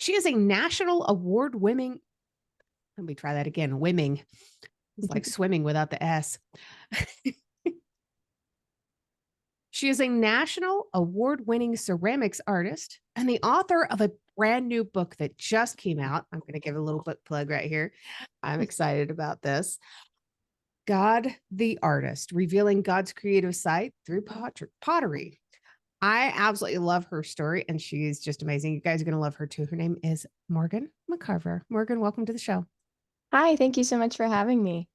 She is a national award-winning, let me try that again, winning. It's like swimming without the S. She is a national award-winning ceramics artist and the author of a brand new book that just came out. I'm going to give a little book plug right here. I'm excited about this. God the Artist, revealing God's creative side through pottery. I absolutely love her story, and she's just amazing. You guys are going to love her too. Her name is Morgan McCarver. Morgan, welcome to the show. Hi, thank you so much for having me.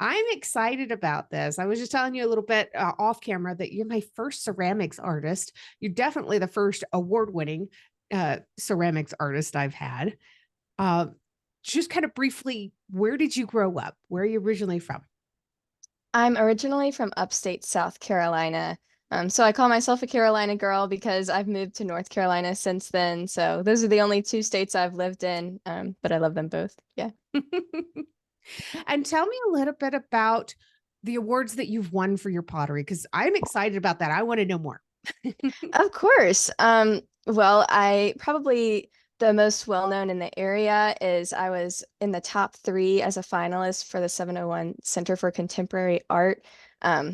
I'm excited about this. I was just telling you a little bit off camera that you're my first ceramics artist. You're definitely the first award-winning ceramics artist I've had. Uh, just kind of briefly, where did you grow up? Where are you originally from? I'm originally from upstate South Carolina. So I call myself a Carolina girl because I've moved to North Carolina since then. So those are the only two states I've lived in, but I love them both. Yeah. And tell me a little bit about the awards that you've won for your pottery, because I'm excited about that. I want to know more. Of course. Well, I probably the most well-known in the area is I was in the top three as a finalist for the 701 Center for Contemporary Art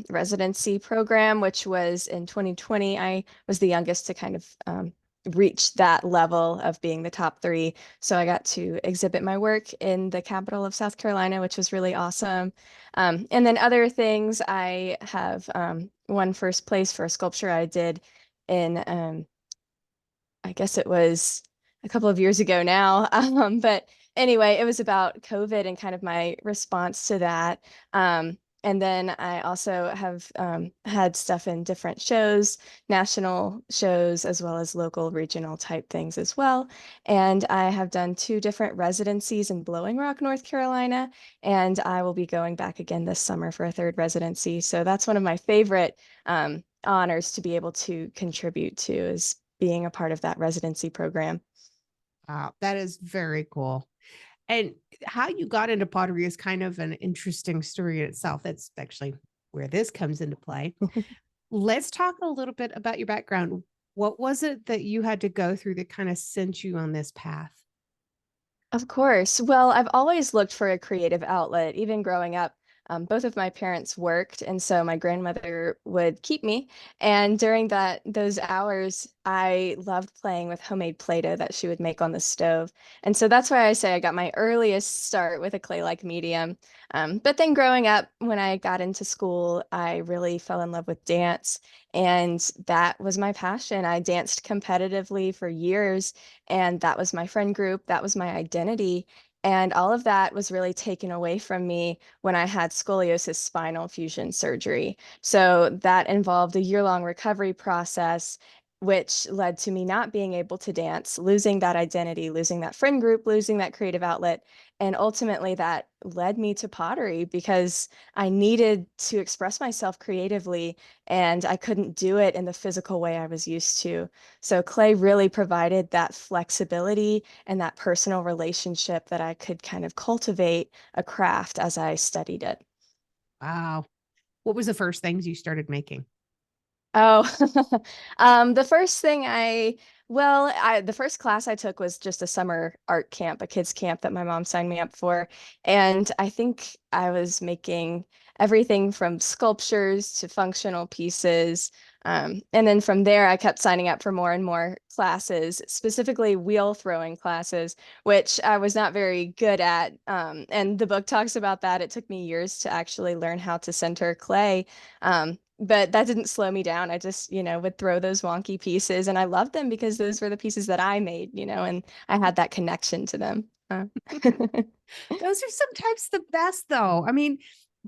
residency program, which was in 2020. I was the youngest to kind of reach that level of being the top three. So I got to exhibit my work in the capital of South Carolina, which was really awesome. And then other things, I have won first place for a sculpture I did in, I guess it was a couple of years ago now. But anyway, it was about COVID and kind of my response to that. And then I also have had stuff in different shows, national shows, as well as local, regional type things as well. And I have done two different residencies in Blowing Rock, North Carolina, and I will be going back again this summer for a third residency. So that's one of my favorite honors to be able to contribute to, is being a part of that residency program. Wow, that is very cool. And how you got into pottery is kind of an interesting story in itself. That's actually where this comes into play. Let's talk a little bit about your background. What was it that you had to go through that kind of sent you on this path? Of course. Well, I've always looked for a creative outlet, even growing up. Both of my parents worked, and so my grandmother would keep me. And during those hours, I loved playing with homemade Play-Doh that she would make on the stove. And so that's why I say I got my earliest start with a clay-like medium. But then growing up, when I got into school, I really fell in love with dance, and that was my passion. I danced competitively for years, and that was my friend group, that was my identity. And all of that was really taken away from me when I had scoliosis spinal fusion surgery. So that involved a year-long recovery process, which led to me not being able to dance, losing that identity, losing that friend group, losing that creative outlet. And ultimately, that led me to pottery because I needed to express myself creatively, and I couldn't do it in the physical way I was used to. So clay really provided that flexibility and that personal relationship that I could kind of cultivate a craft as I studied it. Wow. What was the first things you started making? Oh, the first thing the first class I took was just a summer art camp, a kids camp that my mom signed me up for. And I think I was making everything from sculptures to functional pieces. And then from there, I kept signing up for more and more classes, specifically wheel throwing classes, which I was not very good at. And the book talks about that. It took me years to actually learn how to center clay. But that didn't slow me down. I just, would throw those wonky pieces, and I loved them because those were the pieces that I made, and I had that connection to them. Those are sometimes the best, though. I mean,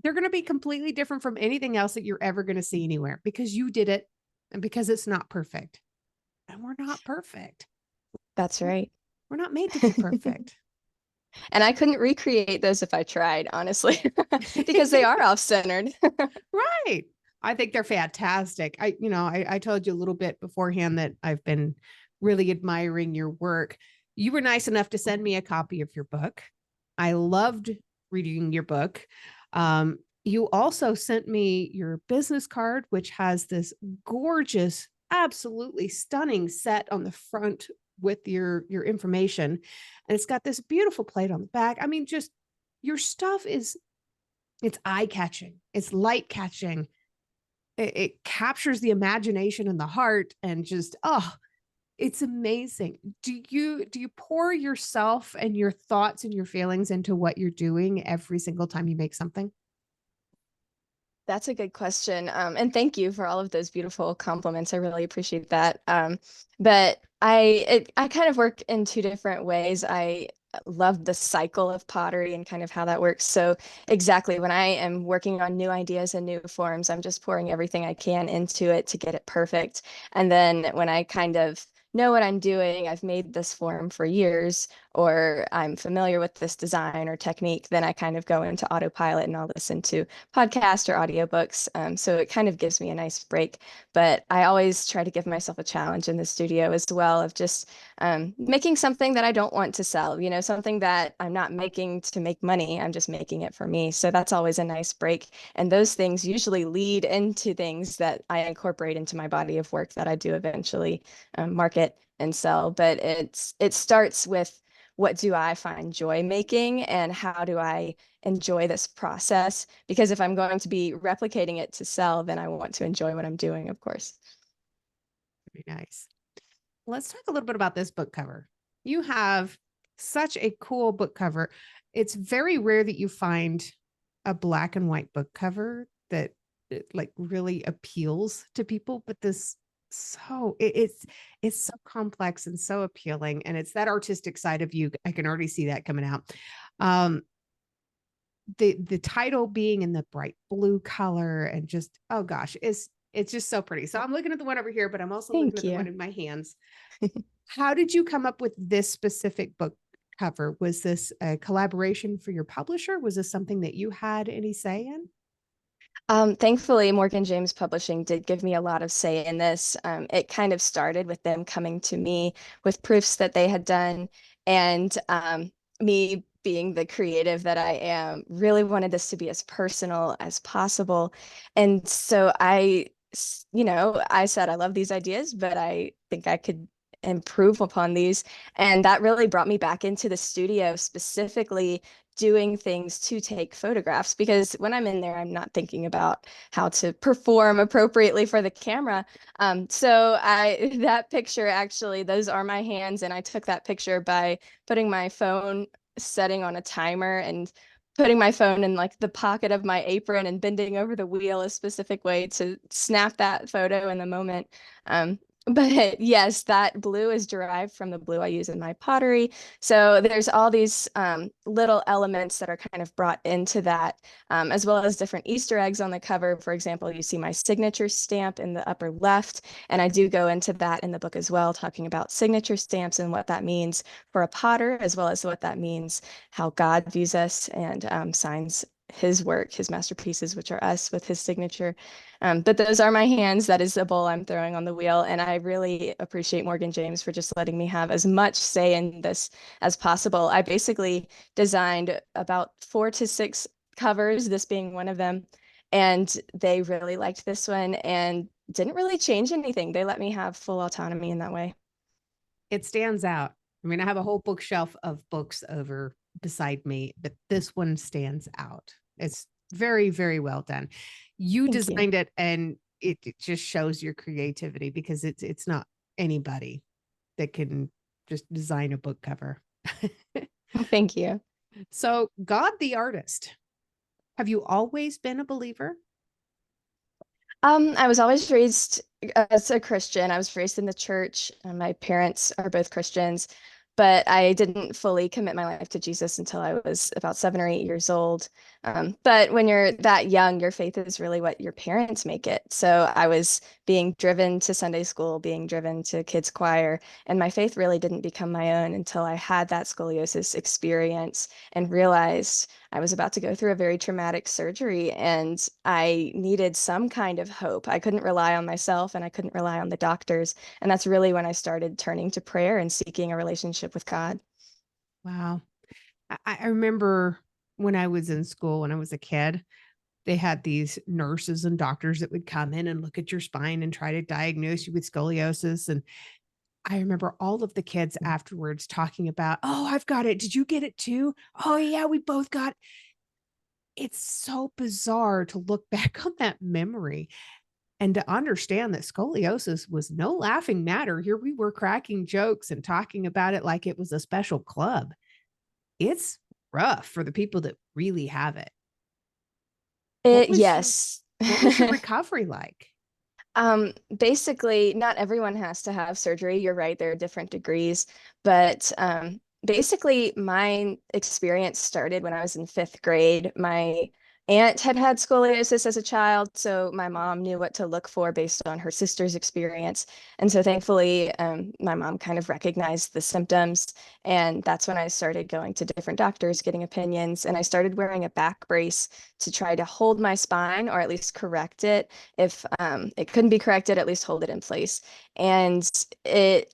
they're going to be completely different from anything else that you're ever going to see anywhere because you did it and because it's not perfect. And we're not perfect. That's right. We're not made to be perfect. And I couldn't recreate those if I tried, honestly, because they are off-centered. Right. I think they're fantastic. I told you a little bit beforehand that I've been really admiring your work. You were nice enough to send me a copy of your book. I loved reading your book. You also sent me your business card, which has this gorgeous, absolutely stunning set on the front with your information. And it's got this beautiful plate on the back. I mean, just your stuff it's eye catching. It's light catching. It captures the imagination and the heart, and just, oh, it's amazing. Do you pour yourself and your thoughts and your feelings into what you're doing every single time you make something? That's a good question. And thank you for all of those beautiful compliments. I really appreciate that. But I kind of work in two different ways. I love the cycle of pottery and kind of how that works. So exactly when I am working on new ideas and new forms, I'm just pouring everything I can into it to get it perfect. And then when I kind of know what I'm doing, I've made this form for years, or I'm familiar with this design or technique, then I kind of go into autopilot and I'll listen to podcasts or audiobooks. So it kind of gives me a nice break. But I always try to give myself a challenge in the studio as well, of just making something that I don't want to sell, something that I'm not making to make money. I'm just making it for me. So that's always a nice break. And those things usually lead into things that I incorporate into my body of work that I do eventually market and sell. But it starts with, what do I find joy making, and how do I enjoy this process? Because if I'm going to be replicating it to sell, then I want to enjoy what I'm doing, of course. Very nice. Let's talk a little bit about this book cover. You have such a cool book cover. It's very rare that you find a black and white book cover that like really appeals to people, but this, it's so complex and so appealing, and it's that artistic side of you. I can already see that coming out. Um, the title being in the bright blue color, and just, oh gosh, it's just so pretty. So I'm looking at the one over here, but I'm also looking Thank at the one you. in my hands. How did you come up with this specific book cover? Was this a collaboration for your publisher? Was this something that you had any say in? Thankfully, Morgan James Publishing did give me a lot of say in this. It kind of started with them coming to me with proofs that they had done, and me being the creative that I am, really wanted this to be as personal as possible. And so I said, I love these ideas, but I think I could improve upon these. And that really brought me back into the studio, specifically doing things to take photographs, because when I'm in there, I'm not thinking about how to perform appropriately for the camera. So that picture, actually, those are my hands, and I took that picture by putting my phone setting on a timer and putting my phone in like the pocket of my apron and bending over the wheel a specific way to snap that photo in the moment. Um, but yes, that blue is derived from the blue I use in my pottery. So there's all these little elements that are kind of brought into that, as well as different Easter eggs on the cover. For example, you see my signature stamp in the upper left, and I do go into that in the book as well, talking about signature stamps and what that means for a potter, as well as what that means, how God views us and signs his work, his masterpieces, which are us, with his signature. But those are my hands. That is a bowl I'm throwing on the wheel. And I really appreciate Morgan James for just letting me have as much say in this as possible. I basically designed about 4 to 6 covers, this being one of them. And they really liked this one and didn't really change anything. They let me have full autonomy in that way. It stands out. I mean, I have a whole bookshelf of books over beside me, but this one stands out. It's very, very well done. You Thank you. designed it, and it just shows your creativity, because it's not anybody that can just design a book cover. Thank you. So, God the artist, have you always been a believer? I was always raised as a Christian. I was raised in the church, and my parents are both Christians, but I didn't fully commit my life to Jesus until I was about 7 or 8 years old. But when you're that young, your faith is really what your parents make it. So I was being driven to Sunday school, being driven to kids choir, and my faith really didn't become my own until I had that scoliosis experience and realized I was about to go through a very traumatic surgery, and I needed some kind of hope. I couldn't rely on myself, and I couldn't rely on the doctors. And that's really when I started turning to prayer and seeking a relationship with God. Wow. I remember when I was in school, when I was a kid, they had these nurses and doctors that would come in and look at your spine and try to diagnose you with scoliosis. And I remember all of the kids afterwards talking about, oh, I've got it. Did you get it too? Oh, yeah, we both got it. It's so bizarre to look back on that memory and to understand that scoliosis was no laughing matter. Here we were cracking jokes and talking about it like it was a special club. It's rough for the people that really have it. What was your Yes. what was your recovery like? Basically, not everyone has to have surgery. You're right, there are different degrees, but basically, my experience started when I was in fifth grade. My aunt had had scoliosis as a child, so my mom knew what to look for based on her sister's experience. And so thankfully, my mom kind of recognized the symptoms, and that's when I started going to different doctors, getting opinions, and I started wearing a back brace to try to hold my spine or at least correct it if it couldn't be corrected, at least hold it in place. And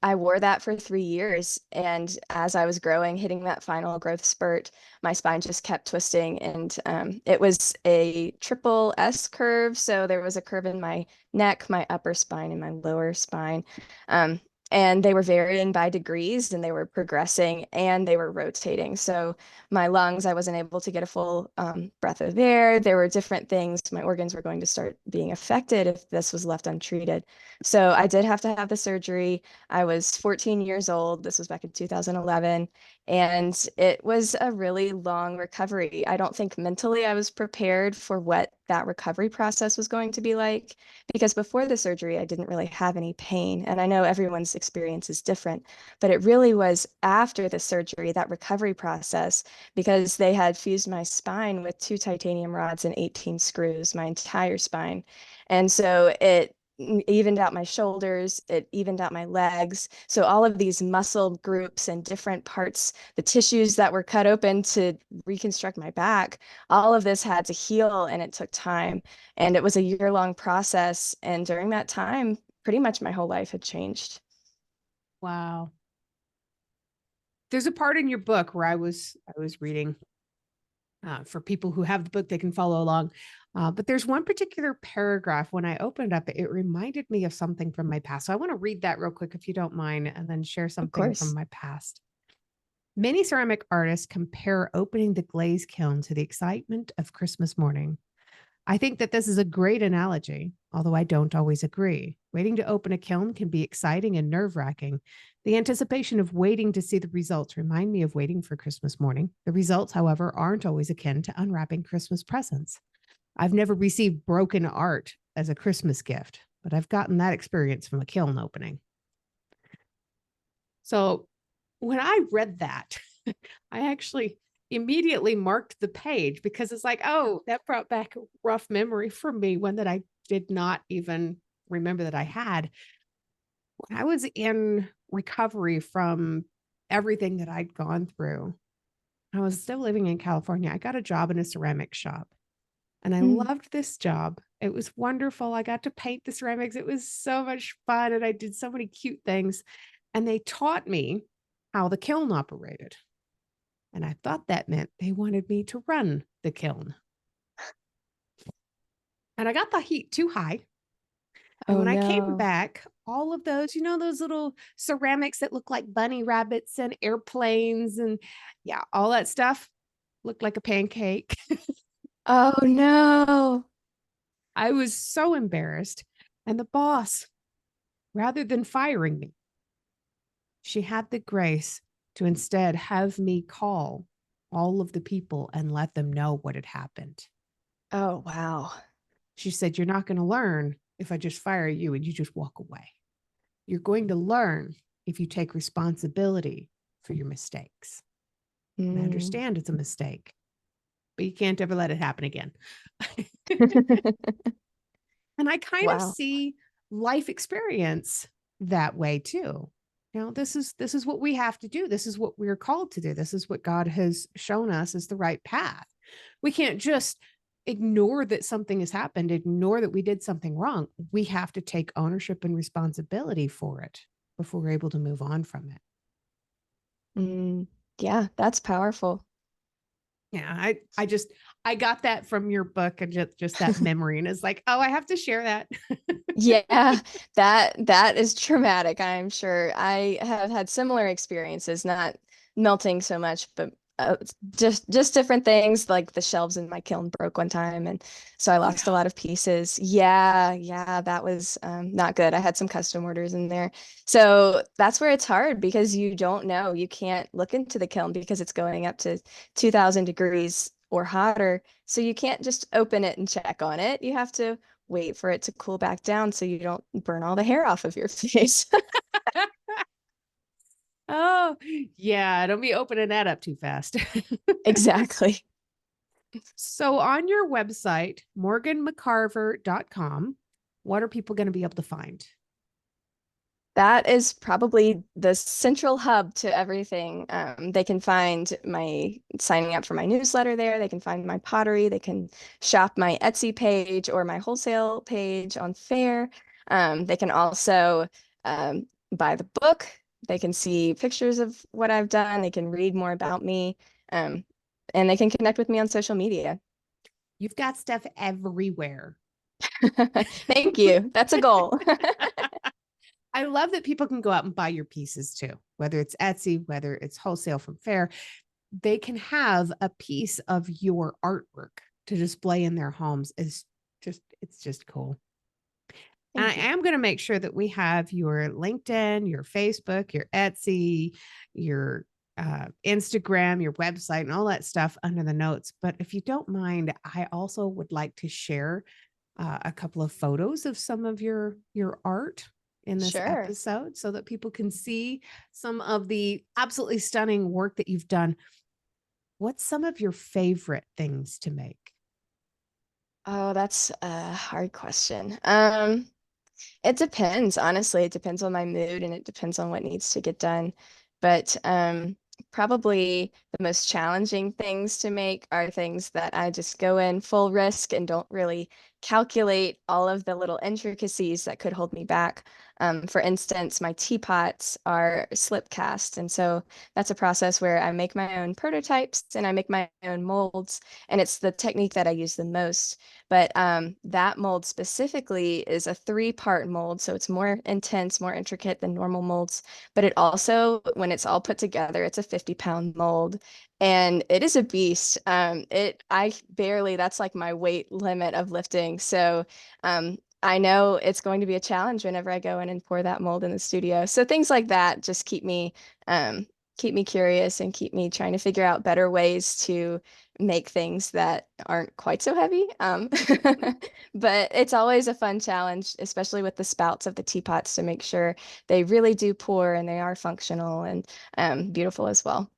I wore that for 3 years. And as I was growing, hitting that final growth spurt, my spine just kept twisting. And it was a triple S curve. So there was a curve in my neck, my upper spine, and my lower spine. Um, and they were varying by degrees and they were progressing and they were rotating. So my lungs, I wasn't able to get a full breath of air. There were different things. My organs were going to start being affected if this was left untreated. So I did have to have the surgery. I was 14 years old. This was back in 2011. And it was a really long recovery. I don't think mentally I was prepared for what that recovery process was going to be like because before the surgery, I didn't really have any pain. And I know everyone's experience is different, but it really was after the surgery, that recovery process, because they had fused my spine with 2 titanium rods and 18 screws, my entire spine. And so it evened out my shoulders, it evened out my legs. So all of these muscle groups and different parts, the tissues that were cut open to reconstruct my back, all of this had to heal and it took time. And it was a year-long process. And during that time, pretty much my whole life had changed. Wow. There's a part in your book where I was reading. For people who have the book, they can follow along. But there's one particular paragraph when I opened up, it reminded me of something from my past. So I want to read that real quick, if you don't mind, and then share Of something from course. my past. Many ceramic artists compare opening the glaze kiln to the excitement of Christmas morning. I think that this is a great analogy, although I don't always agree. Waiting to open a kiln can be exciting and nerve wracking. The anticipation of waiting to see the results remind me of waiting for Christmas morning. The results, however, aren't always akin to unwrapping Christmas presents. I've never received broken art as a Christmas gift, but I've gotten that experience from a kiln opening. So when I read that, I actually immediately marked the page because it's like, oh, that brought back a rough memory for me, one that I did not even remember that I had. When I was in recovery from everything that I'd gone through, I was still living in California. I got a job in a ceramic shop and I Mm. loved this job. It was wonderful. I got to paint the ceramics. It was so much fun and I did so many cute things. And they taught me how the kiln operated. And I thought that meant they wanted me to run the kiln. And I got the heat too high. And Oh when I came no. back, all of those, those little ceramics that look like bunny rabbits and airplanes and yeah, all that stuff looked like a pancake. Oh no. I was so embarrassed. And the boss, rather than firing me, she had the grace to instead have me call all of the people and let them know what had happened. Oh wow. She said, you're not going to learn if I just fire you and you just walk away. You're going to learn if you take responsibility for your mistakes. And I Mm. understand it's a mistake, but you can't ever let it happen again. And I kind of Wow. see life experience that way too. This is what we have to do. This is what we're called to do. This is what God has shown us is the right path. We can't just ignore that something has happened, ignore that we did something wrong. We have to take ownership and responsibility for it before we're able to move on from it. Mm. Yeah, that's powerful. Yeah, I got that from your book and just that memory. And it's like, oh, I have to share that. Yeah, that is traumatic, I'm sure. I have had similar experiences, not melting so much, but just different things. Like the shelves in my kiln broke one time, and so I Oh lost a no. lot of pieces. Yeah, that was not good. I had some custom orders in there, so that's where it's hard because you don't know. You can't look into the kiln because it's going up to 2,000 degrees or hotter, so you can't just open it and check on it. You have to wait for it to cool back down so you don't burn all the hair off of your face. Oh, yeah. Don't be opening that up too fast. Exactly. So on your website, morganmccarver.com, what are people going to be able to find? That is probably the central hub to everything. They can find my signing up for my newsletter there. They can find my pottery. They can shop my Etsy page or my wholesale page on Fair. They can also buy the book. They can see pictures of what I've done. They can read more about me. Um, and they can connect with me on social media. You've got stuff everywhere. Thank you. That's a goal. I love that people can go out and buy your pieces too, whether it's Etsy, whether it's wholesale from Fair. They can have a piece of your artwork to display in their homes. It's just cool. And I Thank you. am going to make sure that we have your LinkedIn, your Facebook, your Etsy, your Instagram, your website, and all that stuff under the notes. But if you don't mind, I also would like to share a couple of photos of some of your art in this Sure. episode so that people can see some of the absolutely stunning work that you've done. What's some of your favorite things to make? Oh, that's a hard question. It depends, honestly. It depends on my mood and it depends on what needs to get done. But probably the most challenging things to make are things that I just go in full risk and don't really calculate all of the little intricacies that could hold me back. For instance, my teapots are slip cast, and so that's a process where I make my own prototypes and I make my own molds, and it's the technique that I use the most. But that mold specifically is a three-part mold, so it's more intense, more intricate than normal molds. But it also, when it's all put together, it's a 50-pound mold, and it is a beast. I barely, that's like my weight limit of lifting. So I know it's going to be a challenge whenever I go in and pour that mold in the studio. So things like that just keep me curious and keep me trying to figure out better ways to make things that aren't quite so heavy. But it's always a fun challenge, especially with the spouts of the teapots, to make sure they really do pour and they are functional and beautiful as well.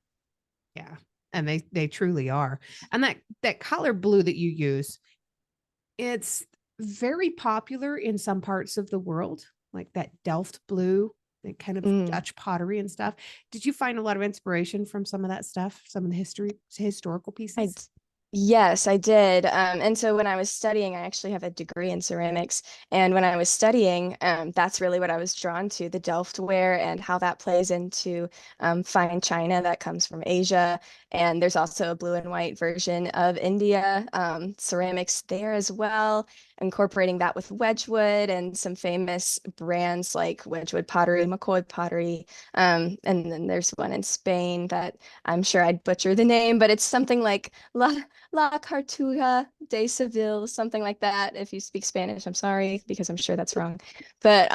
Yeah. And they truly are. And that color blue that you use, it's very popular in some parts of the world, like that Delft blue, that kind of Mm. Dutch pottery and stuff. Did you find a lot of inspiration from some of that stuff, some of the historical I pieces? d- yes, I did. And so when I was studying, I actually have a degree in ceramics. And when I was studying, that's really what I was drawn to, the Delft ware and how that plays into fine china that comes from Asia. And there's also a blue and white version of India ceramics there as well, incorporating that with Wedgwood and some famous brands like Wedgwood pottery, McCoy pottery. And then there's one in Spain that I'm sure I'd butcher the name, but it's something like La Cartuja de Seville, something like that. If you speak Spanish, I'm sorry, because I'm sure that's wrong. But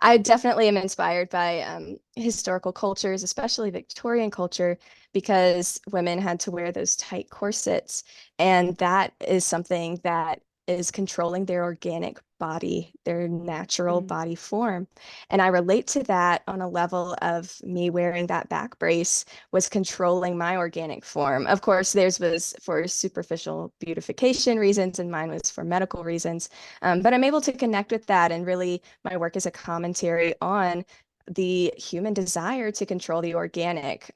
I definitely am inspired by historical cultures, especially Victorian culture, because women had to wear those tight corsets. And that is something that is controlling their organic body, their natural Mhm. body form. And I relate to that on a level of me wearing that back brace was controlling my organic form. Of course, theirs was for superficial beautification reasons, and mine was for medical reasons. But I'm able to connect with that, and really, my work is a commentary on the human desire to control the organic,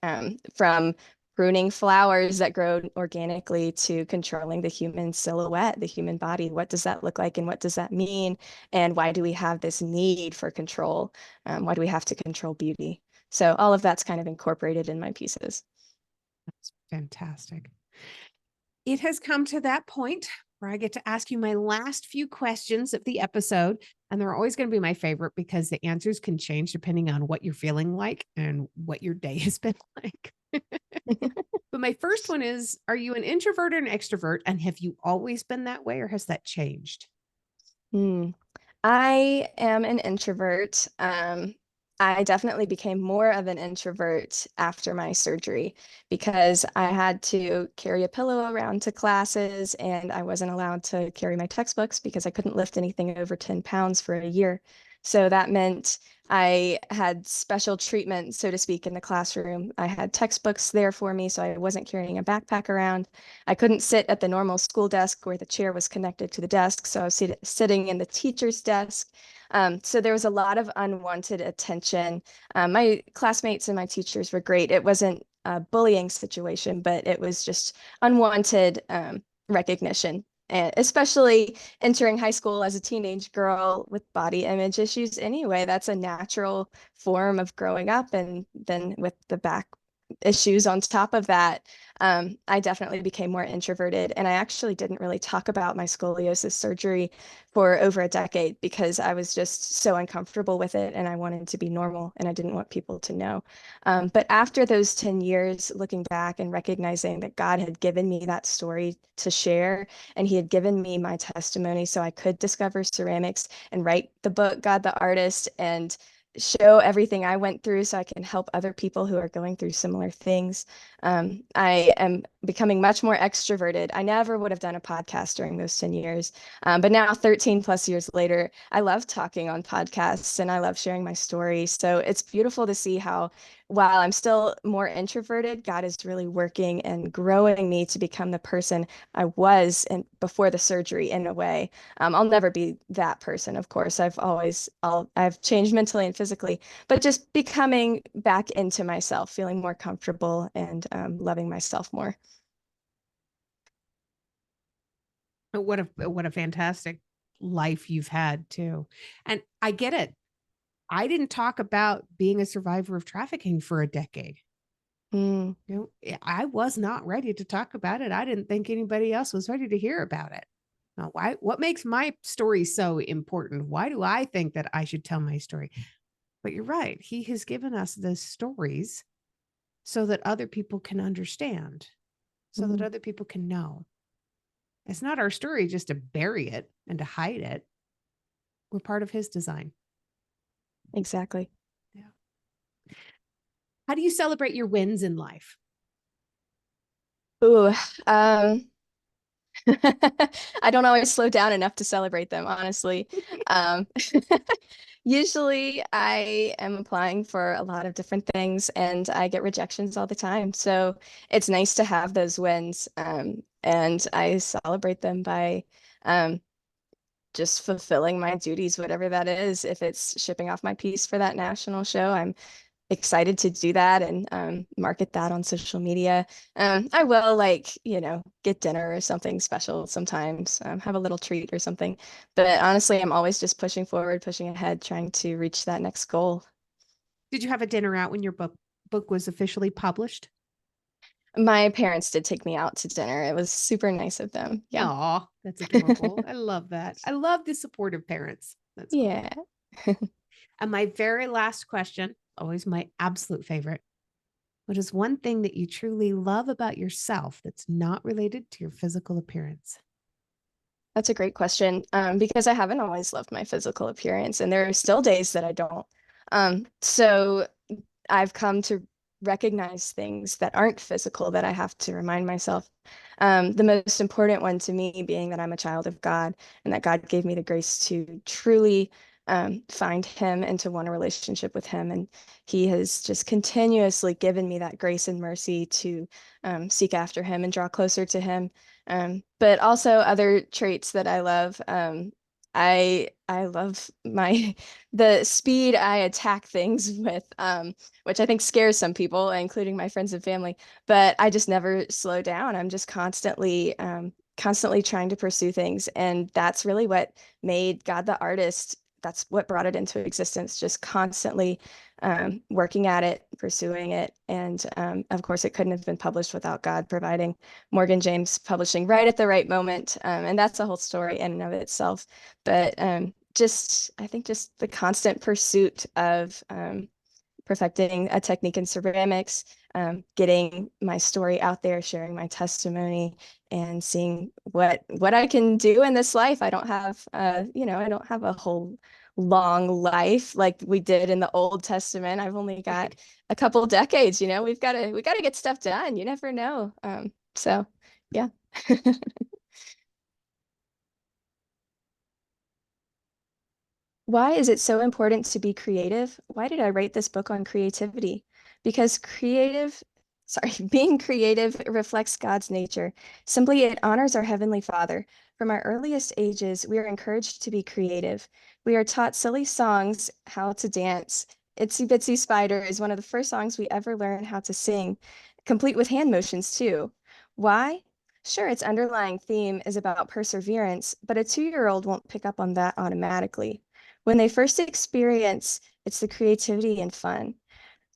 from pruning flowers that grow organically to controlling the human silhouette, the human body. What does that look like, and what does that mean? And why do we have this need for control? Why do we have to control beauty? So all of that's kind of incorporated in my pieces. That's fantastic. it has come to that point where I get to ask you my last few questions of the episode. And they're always going to be my favorite because the answers can change depending on what you're feeling like and what your day has been like. But my first one is, are you an introvert or an extrovert? And have you always been that way or has that changed? Hmm. I am an introvert. I definitely became more of an introvert after my surgery because I had to carry a pillow around to classes and I wasn't allowed to carry my textbooks because I couldn't lift anything over 10 pounds for a year. So that meant I had special treatment, so to speak, in the classroom. I had textbooks there for me, so I wasn't carrying a backpack around. I couldn't sit at the normal school desk where the chair was connected to the desk, so I was sitting in the teacher's desk. So there was a lot of unwanted attention. My classmates and my teachers were great. It wasn't a bullying situation, but it was just unwanted recognition. And especially entering high school as a teenage girl with body image issues anyway, that's a natural form of growing up. And then with the back issues on top of that, I definitely became more introverted. And I actually didn't really talk about my scoliosis surgery for over a decade because I was just so uncomfortable with it and I wanted to be normal and I didn't want people to know. But after those 10 years, looking back and recognizing that God had given me that story to share and He had given me my testimony so I could discover ceramics and write the book, God the Artist, and show everything I went through so I can help other people who are going through similar things. I am becoming much more extroverted. I never would have done a podcast during those 10 years. But now, 13 plus years later, I love talking on podcasts and I love sharing my story. So it's beautiful to see how, while I'm still more introverted, God is really working and growing me to become the person I was before the surgery in a way. I'll never be that person, of course. I've changed mentally and physically, but just becoming back into myself, feeling more comfortable and loving myself more. What a fantastic life you've had too. And I get it. I didn't talk about being a survivor of trafficking for a decade. Mm, I was not ready to talk about it. I didn't think anybody else was ready to hear about it. Now, what makes my story so important? Why do I think that I should tell my story? But you're right. He has given us the stories so that other people can understand, so that mm, other people can know. It's not our story just to bury it and to hide it. We're part of his design. exactly. Yeah. How do you celebrate your wins in life? Ooh, um, I don't always slow down enough to celebrate them, honestly. Um, Usually, I am applying for a lot of different things and I get rejections all the time. So it's nice to have those wins. And I celebrate them by um, just fulfilling my duties, whatever that is. If it's shipping off my piece for that national show, I'm excited to do that and market that on social media. I will get dinner or something special sometimes, have a little treat or something. But honestly, I'm always just pushing forward, pushing ahead, trying to reach that next goal. Did you have a dinner out when your book was officially published? My parents did take me out to dinner. It was super nice of them. Yeah. Oh, that's adorable. I love that. I love the supportive parents. That's cool. Yeah. And my very last question, always my absolute favorite. What is one thing that you truly love about yourself that's not related to your physical appearance? That's a great question, because I haven't always loved my physical appearance, and there are still days that I don't. So I've come to recognize things that aren't physical that I have to remind myself. The most important one to me being that I'm a child of God and that God gave me the grace to truly find Him and to want a relationship with Him. And He has just continuously given me that grace and mercy to seek after Him and draw closer to Him. But also other traits that I love. I love my the speed I attack things with, which I think scares some people, including my friends and family. But I just never slow down. I'm just constantly trying to pursue things, and that's really what made God the Artist that's what brought it into existence, just constantly working at it, pursuing it. And of course, it couldn't have been published without God providing Morgan James Publishing right at the right moment. And that's a whole story in and of itself. But I think just the constant pursuit of perfecting a technique in ceramics, getting my story out there, sharing my testimony, and seeing what I can do in this life. I don't have, I don't have a whole long life like we did in the Old Testament. I've only got a couple decades. We got to get stuff done. You never know. So yeah. Why is it so important to be creative? Why did I write this book on creativity? Because being creative reflects God's nature. Simply, it honors our Heavenly Father. From our earliest ages, we are encouraged to be creative. We are taught silly songs, how to dance. Itsy Bitsy Spider is one of the first songs we ever learned how to sing, complete with hand motions too. Why? Sure, its underlying theme is about perseverance, but a 2-year-old won't pick up on that automatically. When they first experience, it's the creativity and fun.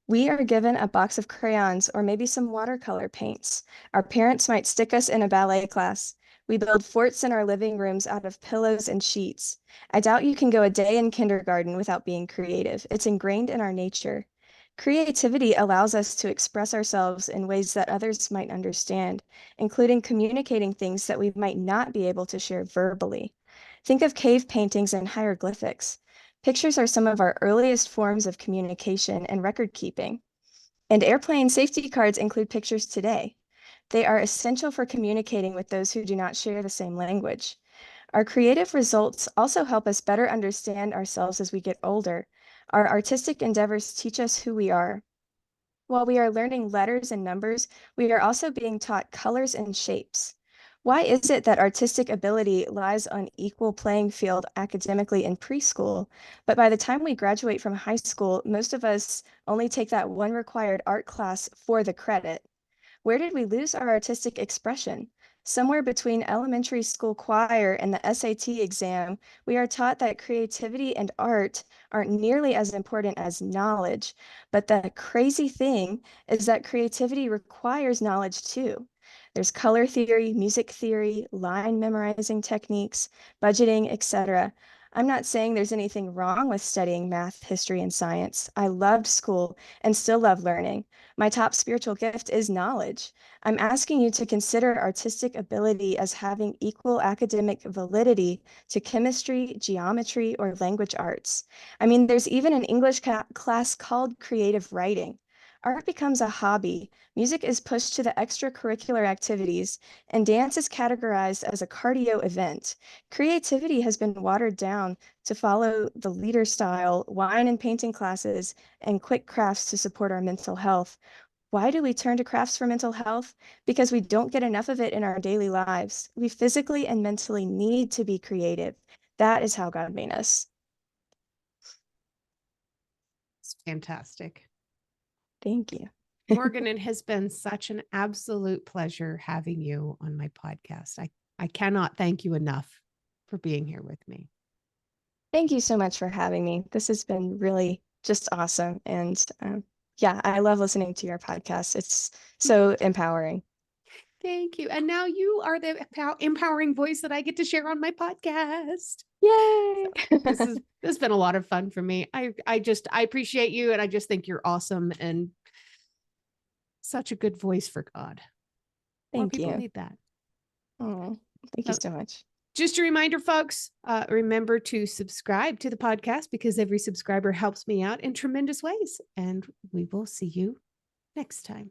We are given a box of crayons or maybe some watercolor paints. Our parents might stick us in a ballet class. We build forts in our living rooms out of pillows and sheets. I doubt you can go a day in kindergarten without being creative. It's ingrained in our nature. Creativity allows us to express ourselves in ways that others might understand, including communicating things that we might not be able to share verbally. Think of cave paintings and hieroglyphics. Pictures are some of our earliest forms of communication and record keeping. And airplane safety cards include pictures today. They are essential for communicating with those who do not share the same language. Our creative results also help us better understand ourselves as we get older. Our artistic endeavors teach us who we are. While we are learning letters and numbers, we are also being taught colors and shapes. Why is it that artistic ability lies on equal playing field academically in preschool, but by the time we graduate from high school, most of us only take that one required art class for the credit? Where did we lose our artistic expression? Somewhere between elementary school choir and the SAT exam, we are taught that creativity and art aren't nearly as important as knowledge. But the crazy thing is that creativity requires knowledge too. There's color theory, music theory, line memorizing techniques, budgeting, etc. I'm not saying there's anything wrong with studying math, history, and science. I loved school and still love learning. My top spiritual gift is knowledge. I'm asking you to consider artistic ability as having equal academic validity to chemistry, geometry, or language arts. I mean, there's even an English class called creative writing. Art becomes a hobby, music is pushed to the extracurricular activities, and dance is categorized as a cardio event. Creativity has been watered down to follow the leader style, wine and painting classes, and quick crafts to support our mental health. Why do we turn to crafts for mental health? Because we don't get enough of it in our daily lives. We physically and mentally need to be creative. That is how God made us. It's fantastic. Thank you. Morgan, it has been such an absolute pleasure having you on my podcast. I cannot thank you enough for being here with me. Thank you so much for having me. This has been really just awesome. And yeah, I love listening to your podcast. It's so empowering. Thank you. And now you are the empowering voice that I get to share on my podcast. Yay! This has been a lot of fun for me. I appreciate you, and I just think you're awesome and such a good voice for God. More Thank people you. need that. Oh, thank you so much. Just a reminder, folks, remember to subscribe to the podcast because every subscriber helps me out in tremendous ways. And we will see you next time.